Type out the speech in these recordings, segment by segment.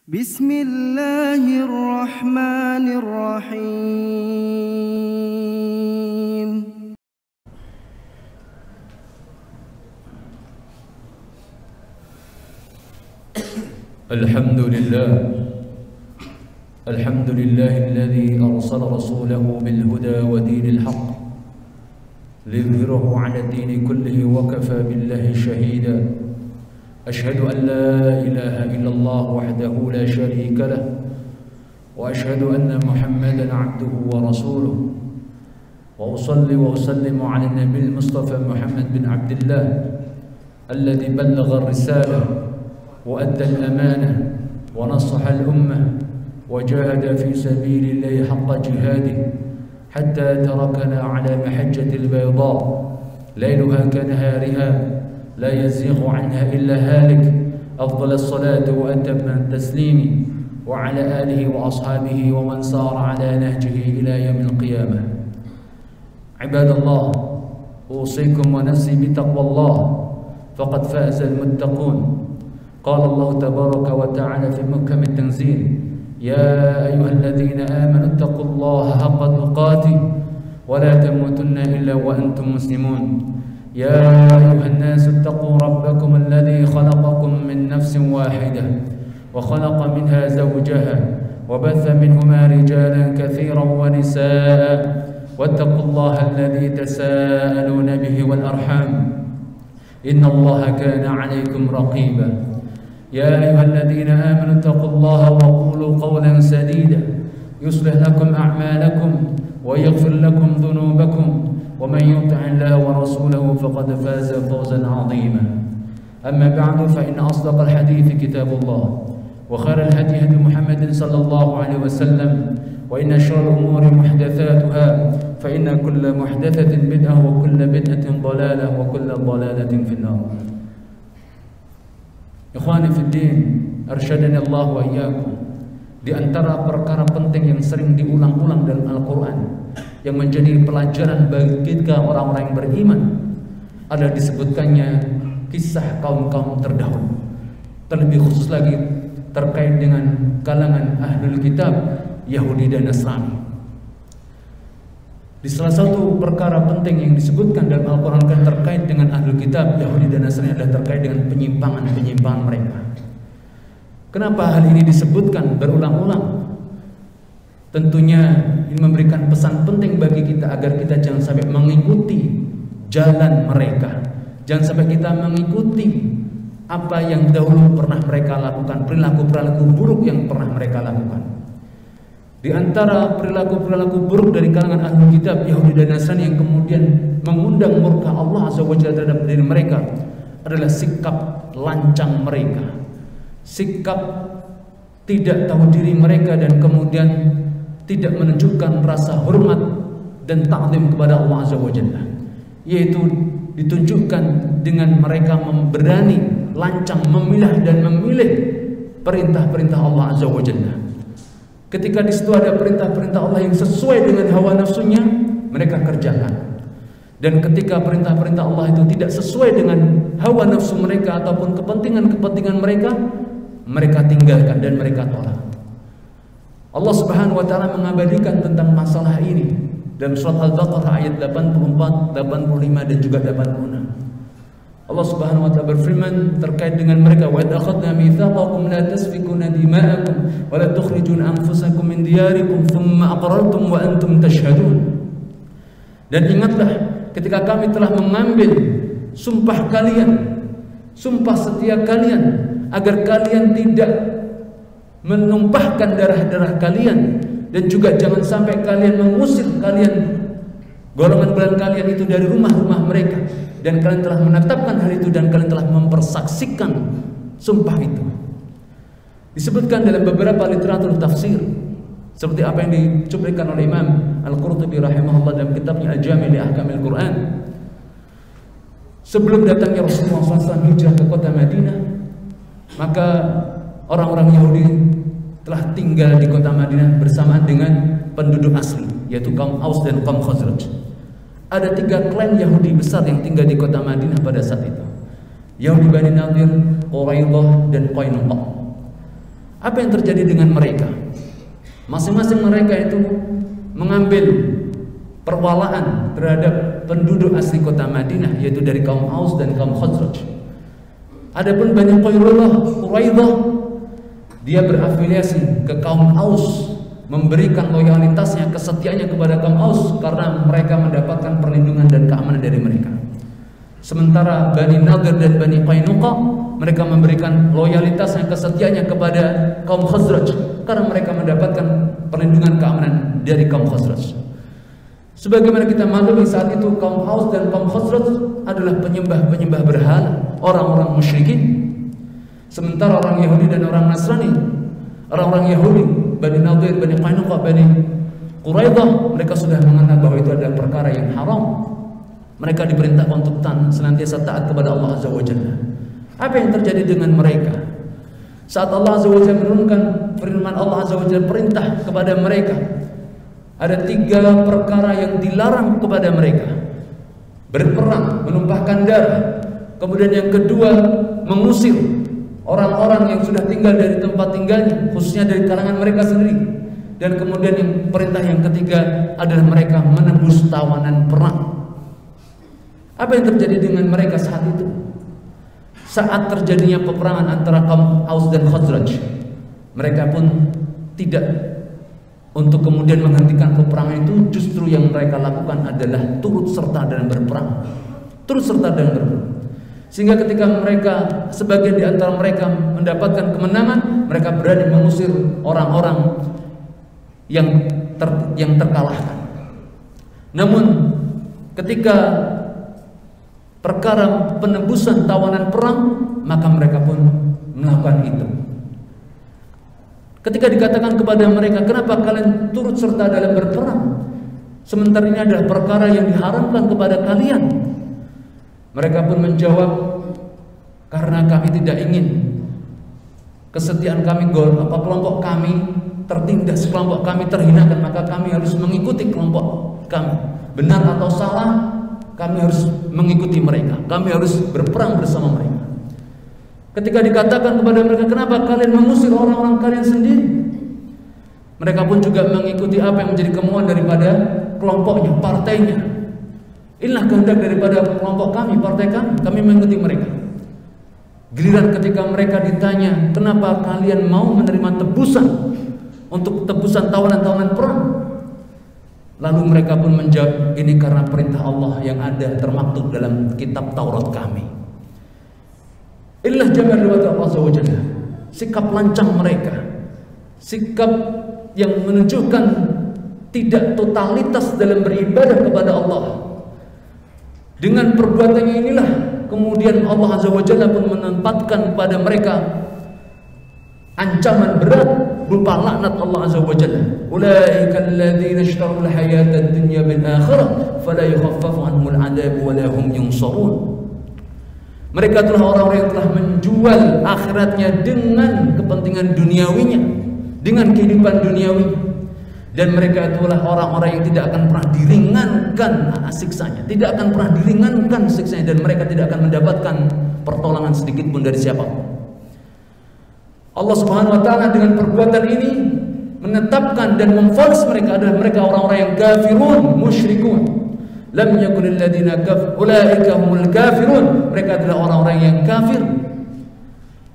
Bismillahirrahmanirrahim. Alhamdulillahilladzi arsala rasulahu bil huda wa dinil haqq liyudhhirahu 'ala ad-dini kullihi wa kafa billahi shahida. Ashhadu an la ilaha illallah wahdahu la sharika lah wa ashhadu anna Muhammadan 'abduhu wa rasuluh. Wa usalli wa usallimu 'ala an-nabiyil Mustafa Muhammad bin Abdillah alladhi ballagha ar-risalah wa adda al-amanah wa nasaha al-ummah wa jahada fi sabilillahi haqqa jihadihi hatta tarakana 'ala mahajjatil bayda laylaha kanahariha la yazighu 'anha illa halik. Afdalus salati wa atammat taslimi wa 'ala alihi wa ashabihi wa man sara 'ala nahjihi ila yaumil qiyamah. Ibadallah, usikum wa nafsi bitaqwallah faqad faza al-muttaqun. قال الله تبارك وتعالى في محكم التنزيل يا أيها الذين آمنوا اتقوا الله حق تقاته ولا تموتن إلا وأنتم مسلمون. يا أيها الناس اتقوا ربكم الذي خلقكم من نفس واحدة وخلق منها زوجها وبث منهما رجالا كثيرا ونساء واتقوا الله الذي تساءلون به والأرحام إن الله كان عليكم رقيبا. يا أيها الذين آمنوا اتقوا الله وقولوا قولا سديدا يصلح لكم أعمالكم ويغفر لكم ذنوبكم ومن يطع الله ورسوله فقد فاز فوزا عظيما. أما بعد فإن أصدق الحديث كتاب الله وخير الهدي هدي محمد صلى الله عليه وسلم وإن شر الأمور محدثاتها فإن كل محدثة بدعة وكل بدعة ضلالة وكل ضلالة في النار. Ikhwani fiddin, arsyadani Allah wa iyyakum. Di antara perkara penting yang sering diulang-ulang dalam Al-Quran yang menjadi pelajaran bagi kita orang-orang yang beriman adalah disebutkannya kisah kaum-kaum terdahulu. Terlebih khusus lagi terkait dengan kalangan ahlul kitab Yahudi dan Nasrani. Di salah satu perkara penting yang disebutkan dalam Al-Quran terkait dengan ahlul kitab Yahudi dan Nasrani adalah terkait dengan penyimpangan-penyimpangan mereka. Kenapa hal ini disebutkan berulang-ulang? Tentunya ini memberikan pesan penting bagi kita agar kita jangan sampai mengikuti jalan mereka. Jangan sampai kita mengikuti apa yang dahulu pernah mereka lakukan, perilaku-perilaku buruk yang pernah mereka lakukan. Di antara perilaku-perilaku buruk dari kalangan ahli kitab Yahudi dan Nasrani yang kemudian mengundang murka Allah Azza wa Jalla terhadap diri mereka adalah sikap lancang mereka, sikap tidak tahu diri mereka, dan kemudian tidak menunjukkan rasa hormat dan ta'zim kepada Allah Azza wa Jalla, yaitu ditunjukkan dengan mereka berani lancang memilah dan memilih perintah-perintah Allah Azza wa Jalla. Ketika di situ ada perintah-perintah Allah yang sesuai dengan hawa nafsunya, mereka kerjakan. Dan ketika perintah-perintah Allah itu tidak sesuai dengan hawa nafsu mereka ataupun kepentingan-kepentingan mereka, mereka tinggalkan dan mereka tolak. Allah Subhanahu wa taala mengabadikan tentang masalah ini dalam surat Al-Baqarah ayat 84, 85 dan juga 86. Allah Subhanahu wa taala berfirman terkait dengan mereka, wa idh akhadna mitsaqakum la tasfikuna dima'akum wa la tukhrijuna anfusakum min diyarikum thumma aqrartum wa antum tashhadun. Dan ingatlah ketika kami telah mengambil sumpah kalian, sumpah setia kalian, agar kalian tidak menumpahkan darah-darah kalian, dan juga jangan sampai kalian mengusir golongan kalian itu dari rumah-rumah mereka, dan kalian telah menetapkan hal itu dan kalian telah mempersaksikan sumpah itu. Disebutkan dalam beberapa literatur tafsir seperti apa yang dicuplikan oleh Imam Al-Qurtubi rahimahullah dalam kitabnya Al-Jami' li Ahkamil Quran. Sebelum datangnya Rasulullah SAW hijrah ke kota Madinah, maka orang-orang Yahudi telah tinggal di kota Madinah bersamaan dengan penduduk asli, yaitu kaum Aus dan kaum Khazraj. Ada 3 klan Yahudi besar yang tinggal di kota Madinah pada saat itu, Yahudi Bani Nadir, Quraidah, dan Qainuqa. Apa yang terjadi dengan mereka? Masing-masing mereka itu mengambil perwalaan terhadap penduduk asli kota Madinah, yaitu dari kaum Aus dan kaum Khazraj. Adapun Bani Quraidah, dia berafiliasi ke kaum Aus, memberikan loyalitasnya, kesetiaannya kepada kaum Aus karena mereka mendapatkan perlindungan dan keamanan dari mereka. Sementara Bani Nadir dan Bani Qainuqa, mereka memberikan loyalitasnya, kesetiaannya kepada kaum Khazraj karena mereka mendapatkan perlindungan keamanan dari kaum Khazraj. Sebagaimana kita maklumi saat itu kaum Aus dan kaum Khazraj adalah penyembah berhala, orang-orang musyrikin. Sementara orang Yahudi dan orang Nasrani, orang-orang Yahudi, Bani Nadir, Bani Qainuqa, Bani Quraidah, mereka sudah mengenal bahwa itu adalah perkara yang haram. Mereka diperintahkan untuk senantiasa taat kepada Allah Azza wa Jalla. Apa yang terjadi dengan mereka? Saat Allah Azza wa Jalla menurunkan firman Allah Azza wa Jalla, perintah kepada mereka, ada 3 perkara yang dilarang kepada mereka: berperang, menumpahkan darah. Kemudian yang kedua, mengusir orang-orang yang sudah tinggal dari tempat tinggalnya, khususnya dari kalangan mereka sendiri. Dan kemudian yang perintah yang ketiga adalah mereka menebus tawanan perang. Apa yang terjadi dengan mereka saat itu? Saat terjadinya peperangan antara kaum Aus dan Khazraj, mereka pun tidak untuk kemudian menghentikan peperangan itu. Justru yang mereka lakukan adalah turut serta dalam berperang, sehingga ketika mereka, sebagian di antara mereka mendapatkan kemenangan, mereka berani mengusir orang-orang yang terkalahkan. Namun ketika perkara penebusan tawanan perang, maka mereka pun melakukan itu. Ketika dikatakan kepada mereka, kenapa kalian turut serta dalam berperang, sementara ini adalah perkara yang diharamkan kepada kalian? Mereka pun menjawab, karena kami tidak ingin kesetiaan kami, kelompok kami tertindas, kelompok kami terhinakan, maka kami harus mengikuti kelompok kami. Benar atau salah, kami harus mengikuti mereka, kami harus berperang bersama mereka. Ketika dikatakan kepada mereka, kenapa kalian mengusir orang-orang kalian sendiri? Mereka pun juga mengikuti apa yang menjadi kemauan daripada kelompoknya, partainya. Inilah kehendak daripada kelompok kami, partai kami mengikuti mereka. Giliran ketika mereka ditanya, kenapa kalian mau menerima tebusan untuk tebusan tawanan-tawanan perang? Lalu mereka pun menjawab, ini karena perintah Allah yang ada termaktub dalam kitab Taurat kami. Inilah jami'an riwayat Allah Azza wa Jalla, sikap lancang mereka, sikap yang menunjukkan tidak totalitas dalam beribadah kepada Allah. Dengan perbuatannya inilah kemudian Allah Azza wa Jalla pun menempatkan kepada mereka ancaman berat berupa laknat Allah Azza wa Jalla. Ulaika alladzina ishtaru al-hayata ad-dunya bil akhirah fala yukhaffafu anhum al-'adab wa la hum yunsarun. Mereka adalah orang-orang yang telah menjual akhiratnya dengan kepentingan duniawinya, dengan kehidupan duniawinya. Dan mereka itulah orang-orang yang tidak akan pernah diringankan siksanya, tidak akan pernah diringankan siksanya, dan mereka tidak akan mendapatkan pertolongan sedikit pun dari siapapun. Allah Subhanahu wa taala dengan perbuatan ini menetapkan dan memvonis mereka adalah mereka orang-orang yang kafirun, musyrikun. Lam yakunil ladzina kafar ulaika humul kafirun. Mereka adalah orang-orang yang kafir.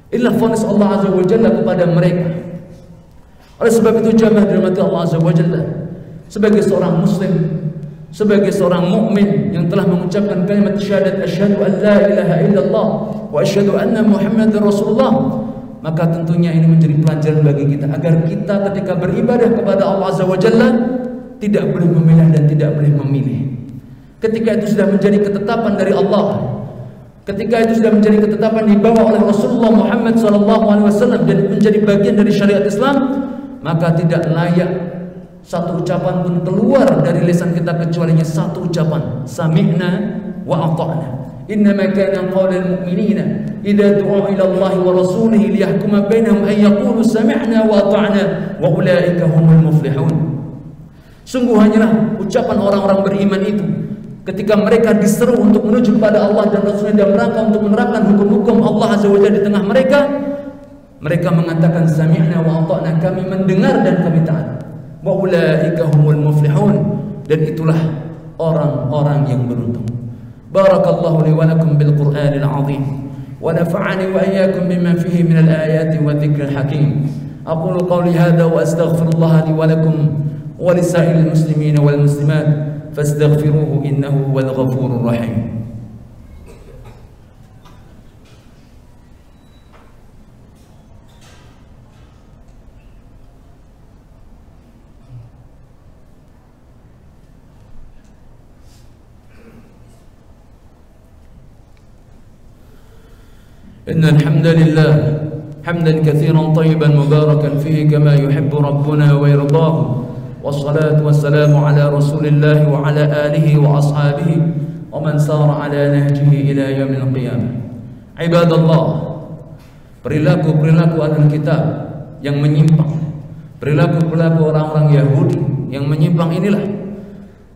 Inilah vonis Allah Azza wa Jalla kepada mereka. Oleh sebab itu jamaah dirahmati Allah Azza wa Jalla, sebagai seorang muslim, sebagai seorang mukmin yang telah mengucapkan kalimat syahadat asyhadu an la ilaha illallah wa asyhadu anna Muhammadar Rasulullah, maka tentunya ini menjadi pelajaran bagi kita agar kita ketika beribadah kepada Allah Azza wa Jalla tidak boleh memilah dan tidak boleh memilih. Ketika itu sudah menjadi ketetapan dari Allah, ketika itu sudah menjadi ketetapan dibawa oleh Rasulullah Muhammad SAW dan menjadi bagian dari syariat Islam, maka tidak layak satu ucapan pun keluar dari lisan kita kecuali satu ucapan, sami'na wa ata'na. Innama kana qaulul mu'minina idza du'a ila Allah wa rasulihi liyahkuma bainahum an yaqulu sami'na wa ata'na wa ulaika humul muflihun. Sungguh hanyalah ucapan orang-orang beriman itu ketika mereka diseru untuk menuju kepada Allah dan Rasulnya dan merangka untuk menerapkan hukum-hukum Allah Azza wa Jalla di tengah mereka, Mereka mengatakan sami'na wa ata'na, kami mendengar dan kami taat. Wa ulaika humul muflihun, dan itulah orang-orang yang beruntung. Barakallahu li wa lakum bil Qur'anil azim wa nafa'ani wa iyyakum bima fihi minal ayati wa dzikril hakim. Aqulu qawli hadza wa astaghfirullah li wa lakum wa lisa'il muslimin wal muslimat fastaghfiruhu innahu huwal ghafurur rahim. إن الحمد لله حمدا كثيرا طيبا مباركا فيه كما يحب ربنا ويرضاه، والصلاة والسلام على رسول الله وعلى آله وأصحابه ومن سار على نهجه إلى يوم القيامة. عباد الله, perilaku-perilaku ahlul kitab yang menyimpang, perilaku-perilaku orang-orang Yahudi yang menyimpang inilah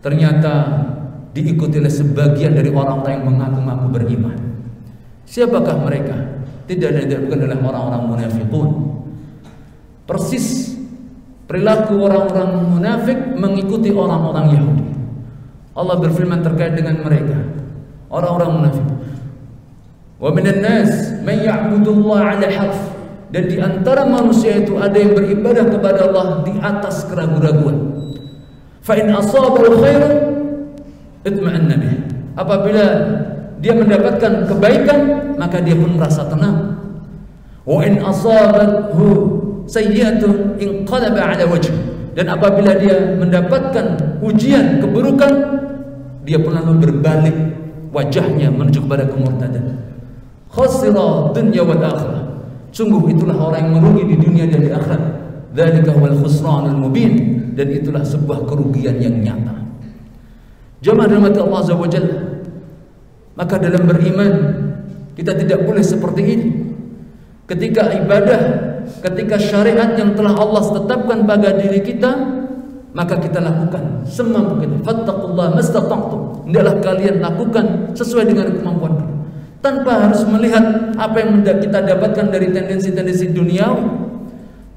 ternyata diikuti oleh sebagian dari orang-orang yang mengaku-ngaku beriman. Siapakah mereka? Tidak lain bukan adalah orang-orang munafiqun. Persis perilaku orang-orang munafik mengikuti orang-orang Yahudi. Allah berfirman terkait dengan mereka, orang-orang munafik. Wa minan nas man ya'budullaha 'ala harf, dan di antara manusia itu ada yang beribadah kepada Allah di atas keraguan-raguan. Fa in asabahu khairun itma'anna bih. Apabila dia mendapatkan kebaikan, maka dia pun merasa tenang. Wa in asabathu sayyi'atun inqalaba 'ala wajhi, dan apabila dia mendapatkan ujian keburukan, dia pun lalu berbalik wajahnya menuju kepada kemurtadan. Khasira dunya wal akhirah, sungguh itulah orang yang merugi di dunia dan di akhirat. Dzalika huwal khusranul mubin, dan itulah sebuah kerugian yang nyata. Jamaah rahmat Allah azza wa jalla, maka dalam beriman kita tidak boleh seperti ini. Ketika ibadah, ketika syariat yang telah Allah tetapkan pada diri kita, maka kita lakukan semampu kita. Fattaqullaha mastata'tum, hendaklah kalian lakukan sesuai dengan kemampuan kita, tanpa harus melihat apa yang kita dapatkan dari tendensi-tendensi duniawi,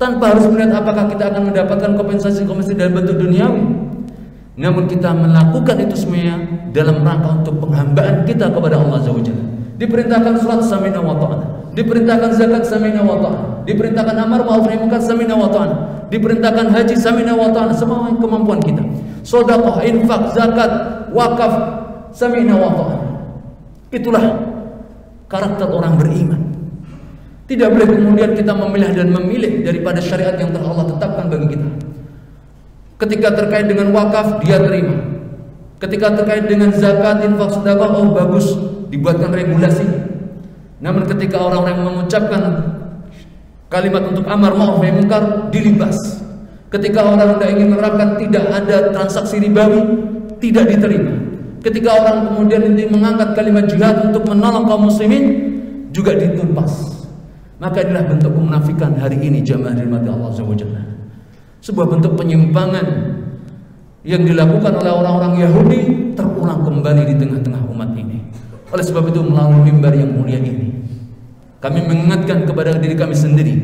tanpa harus melihat apakah kita akan mendapatkan kompensasi-kompensasi dalam bentuk duniawi. Namun kita melakukan itu semuanya dalam rangka untuk penghambaan kita kepada Allah Azza wa Jalla. Diperintahkan salat sami'na wa ta'ana, diperintahkan zakat sami'na wa ta'ana, diperintahkan amar ma'ruf nahi munkar sami'na wa ta'ana, diperintahkan haji sami'na wa ta'ana, semua kemampuan kita. Sedekah, infak, zakat, wakaf sami'na wa ta'ana. Itulah karakter orang beriman. Tidak boleh kemudian kita memilih dan memilih daripada syariat yang telah Allah tetapkan bagi kita. Ketika terkait dengan wakaf, dia terima. Ketika terkait dengan zakat, infak, sedekah, oh bagus, dibuatkan regulasi. Namun ketika orang-orang mengucapkan kalimat untuk amar ma'ruf nahi munkar, dilibas. Ketika orang tidak ingin menerapkan tidak ada transaksi ribawi, tidak diterima. Ketika orang kemudian mengangkat kalimat jihad untuk menolong kaum muslimin, juga ditumpas. Maka inilah bentuk kemunafikan hari ini, jamaah dirahmati Allah Azza wa Jalla. Sebuah bentuk penyimpangan yang dilakukan oleh orang-orang Yahudi terulang kembali di tengah-tengah umat ini. Oleh sebab itu, melalui mimbar yang mulia ini, kami mengingatkan kepada diri kami sendiri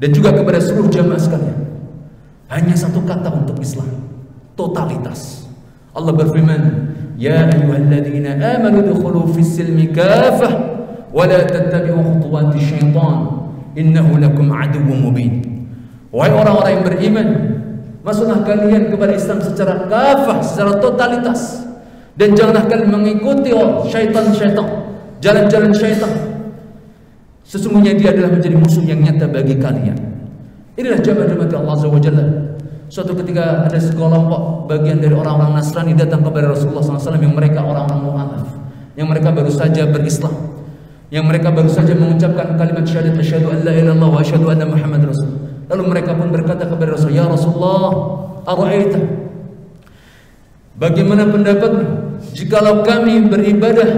dan juga kepada seluruh jamaah sekalian, hanya satu kata untuk Islam: totalitas. Allah berfirman, ya ayyuhalladzina amanu dukhulu fis silmi kafah wa la tattabi'u khutuwati syaitan innahu lakum aduwwun mubin. Wahai orang-orang yang beriman, masuklah kalian kepada Islam secara kafah, secara totalitas, dan janganlah kalian mengikuti syaitan-syaitan, jalan-jalan syaitan. Sesungguhnya dia adalah menjadi musuh yang nyata bagi kalian. Inilah jamaah rahmat Allah Azza wa Jalla. Suatu ketika ada sekelompok bagian dari orang-orang Nasrani datang kepada Rasulullah SAW, yang mereka orang-orang mu'alaf, yang mereka baru saja berislam, yang mereka baru saja mengucapkan kalimat syahadat asyhadu an la ilaha illallah wa asyhadu anna Muhammad Rasul. Lalu mereka pun berkata kepada Rasul, ya Rasulullah, ara'aita, bagaimana pendapatmu jikalau kami beribadah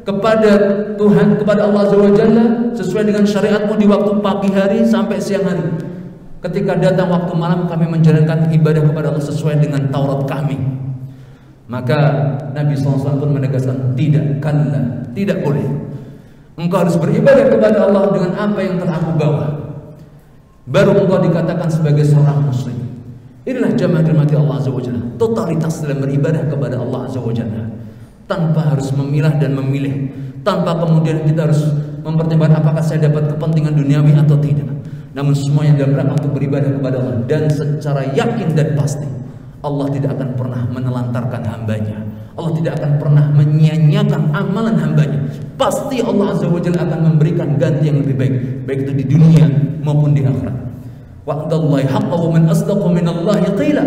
kepada Tuhan, kepada Allah Azza wa Jalla sesuai dengan syariatmu di waktu pagi hari sampai siang hari, ketika datang waktu malam kami menjalankan ibadah kepada Allah sesuai dengan Taurat kami. Maka Nabi SAW pun menegaskan, tidak, kalla, tidak boleh. Engkau harus beribadah kepada Allah dengan apa yang telah aku bawa. baru engkau dikatakan sebagai seorang muslim. Inilah jamaah dirahmati Allah Azza wa Jalla, totalitas dalam beribadah kepada Allah Azza wa Jalla, tanpa harus memilah dan memilih, tanpa kemudian kita harus mempertimbangkan apakah saya dapat kepentingan duniawi atau tidak. Namun semuanya dalam rangka untuk beribadah kepada Allah, dan secara yakin dan pasti Allah tidak akan pernah menelantarkan hambanya. Allah tidak akan pernah menyia-nyiakan amalan hambanya. Pasti Allah Azza wa Jalla akan memberikan ganti yang lebih baik, baik itu di dunia maupun di akhirat. Wa'dallahi haqqan wa man asdaqu minallahi qila.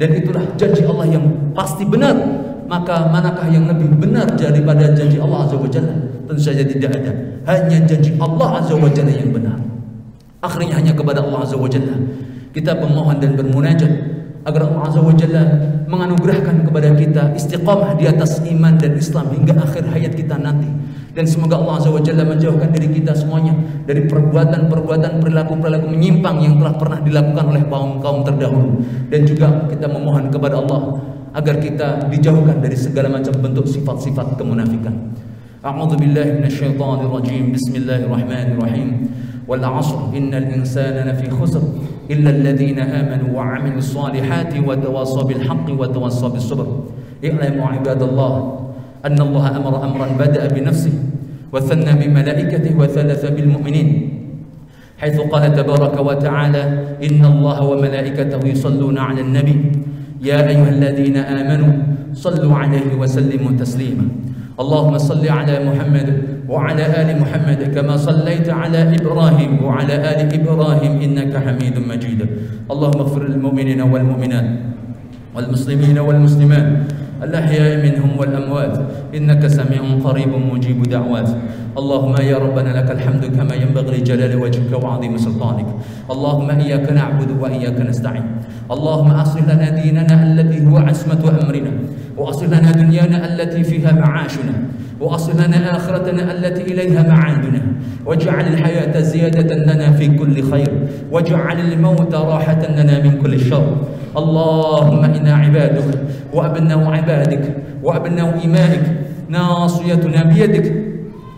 Dan itulah janji Allah yang pasti benar. Maka manakah yang lebih benar daripada janji Allah Azza wa Jalla? Tentu saja tidak ada. Hanya janji Allah Azza wa Jalla yang benar. Akhirnya hanya kepada Allah Azza wa Jalla kita memohon dan bermunajat agar Allah Azza wa Jalla menganugerahkan kepada kita istiqamah di atas iman dan Islam hingga akhir hayat kita nanti. Dan semoga Allah Azza wa Jalla menjauhkan diri kita semuanya dari perbuatan-perbuatan, perilaku-perilaku menyimpang yang telah pernah dilakukan oleh kaum terdahulu. Dan juga kita memohon kepada Allah agar kita dijauhkan dari segala macam bentuk sifat-sifat kemunafikan. A'udzu billahi minasyaitonir rajim. Bismillahirrahmanirrahim. Wal 'ashr innal insana lafi khusr illa alladhina amanu wa 'amilus solihati wa tawassaw bil haqqi wa tawassaw bis sabr. I'lamu 'ibadallah anna Allah amara amran bada'a bi nafsihi wa thanna bi malaikatihi wa thalatha bil mu'minin. Haitsu qala tabaraka wa ta'ala inna Allah wa malaikatahu yusalluna 'alan nabi ya ayyuhalladhina amanu sallu 'alaihi wa sallimu taslima. اللهم صل على محمد وعلى آل محمد كما صليت على إبراهيم وعلى آل إبراهيم إنك حميد مجيد. اللهم اغفر للمؤمنين والمؤمنات والمسلمين والمسلمات الأحياء منهم والأموات إنك سميع قريب مجيب دعوات. اللهم يا ربنا لك الحمد كما ينبغي لجلال وجهك وعظيم سلطانك. اللهم إياك نعبد وإياك نستعين. اللهم أصلح لنا ديننا الذي هو عصمة أمرنا، وأصلح لنا دنيانا التي فيها معاشنا، وأصلح لنا آخرتنا التي إليها معادنا، واجعل الحياة زيادة لنا في كل خير، واجعل الموت راحة لنا من كل شر. اللهم إنا عبادك وأبناء عبادك وأبناء إمائك، ناصيتنا بيدك،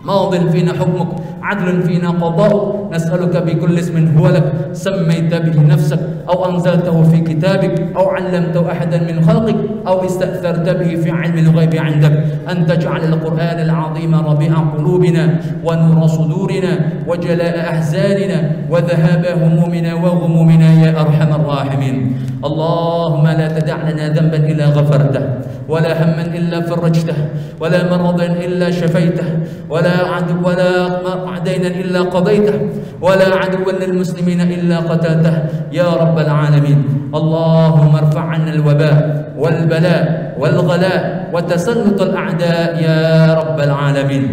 ماض فينا حكمك، عدل فينا قضاء. نسألك بكل اسم هو لك سميت به نفسك أو أنزلته في كتابك أو علمته أحدا من خلقك أو استأثرت به في علم الغيب عندك أن تجعل القرآن العظيم ربيع قلوبنا ونور صدورنا وجلاء أحزاننا وذهاب همومنا وغمومنا يا أرحم الراحمين. اللهم لا تدع لنا ذنبا إلا غفرته، ولا هما إلا فرجته، ولا مرضا إلا شفيته، ولا دينا إلا قضيته، ولا عدوا للمسلمين إلا قتلته يا رب العالمين. اللهم ارفع عنا الوباء والبلاء والغلاء وتسلط الأعداء يا رب العالمين.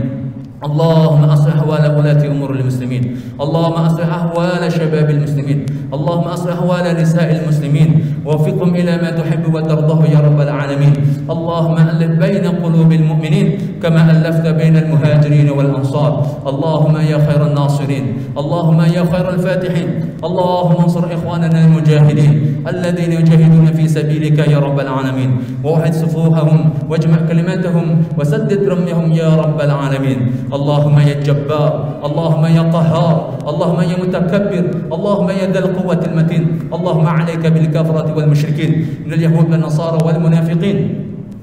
اللهم أصلح أحوال ولاة أمور المسلمين، اللهم أصلح أحوال شباب المسلمين، اللهم أصلح أحوال نساء المسلمين، ووفقهم إلى ما تحب وترضاه يا رب العالمين. اللهم ألف بين قلوب المؤمنين كما ألفت بين المهاجرين والأنصار. اللهم يا خير الناصرين، اللهم يا خير الفاتحين، اللهم انصر إخواننا المجاهدين الذين يجاهدون في سبيلك يا رب العالمين، ووحد صفوفهم واجمع كلماتهم وسدد رميهم يا رب العالمين. اللهم يا جبار، اللهم يا قهار، اللهم يا متكبر، اللهم يا ذا القوة المتين. اللهم عليك بالكفرة والمشركين من اليهود والنصارى والمنافقين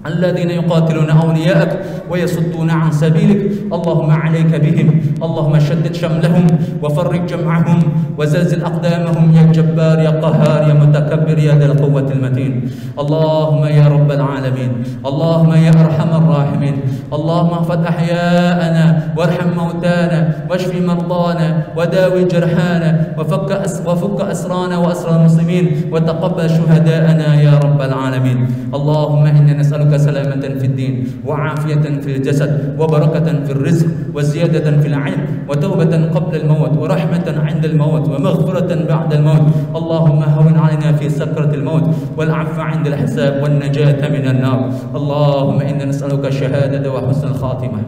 الذين يقاتلون أولياءك ويصدون عن سبيلك. اللهم عليك بهم، اللهم شدد شملهم وفرق جمعهم وزلزل أقدامهم يا جبار يا قهار يا متكبر يا ذا القوة المتين. اللهم يا رب العالمين، اللهم يا أرحم الراحمين، اللهم احفظ أحياءنا وارحم موتانا واشف مرضانا وداوي جرحانا وفك أسرانا وأسرى المسلمين وتقبل شهداءنا يا رب العالمين. اللهم إنا نسألك سلامة في الدين وعافية في الجسد وبركة في الرزق وزيادة في العلم وتوبة قبل الموت ورحمة عند الموت ومغفرة بعد الموت. اللهم هون علينا في سكرة الموت والعفو عند الحساب والنجاة من النار. اللهم إنا نسألك الشهادة وحسن الخاتمة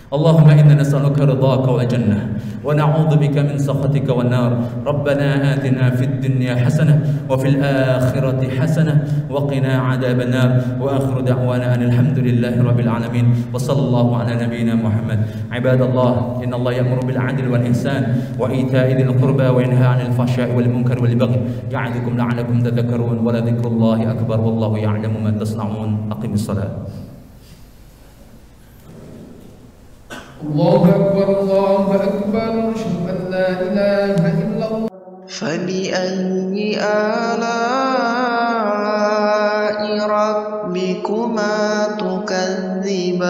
اللهم إنا نسألك رضاك والجنة ونعوذ بك من سخطك والنار. ربنا آتنا في الدنيا حسنة وفي الآخرة حسنة وقنا عذاب النار. وآخر دعوانا أن الحمد لله رب العالمين وصلى الله على نبينا محمد. عباد الله، إن الله يأمر بالعدل والإحسان وإيتاء ذي القربى وينهى عن الفحشاء والمنكر والبغي يعظكم لعلكم تذكرون. ولذكر الله أكبر والله يعلم ما تصنعون. أقم الصلاة. الله أكبر الله أكبر أشهد أن لا إله إلا الله. فبأي آلاء ربكما تكذبان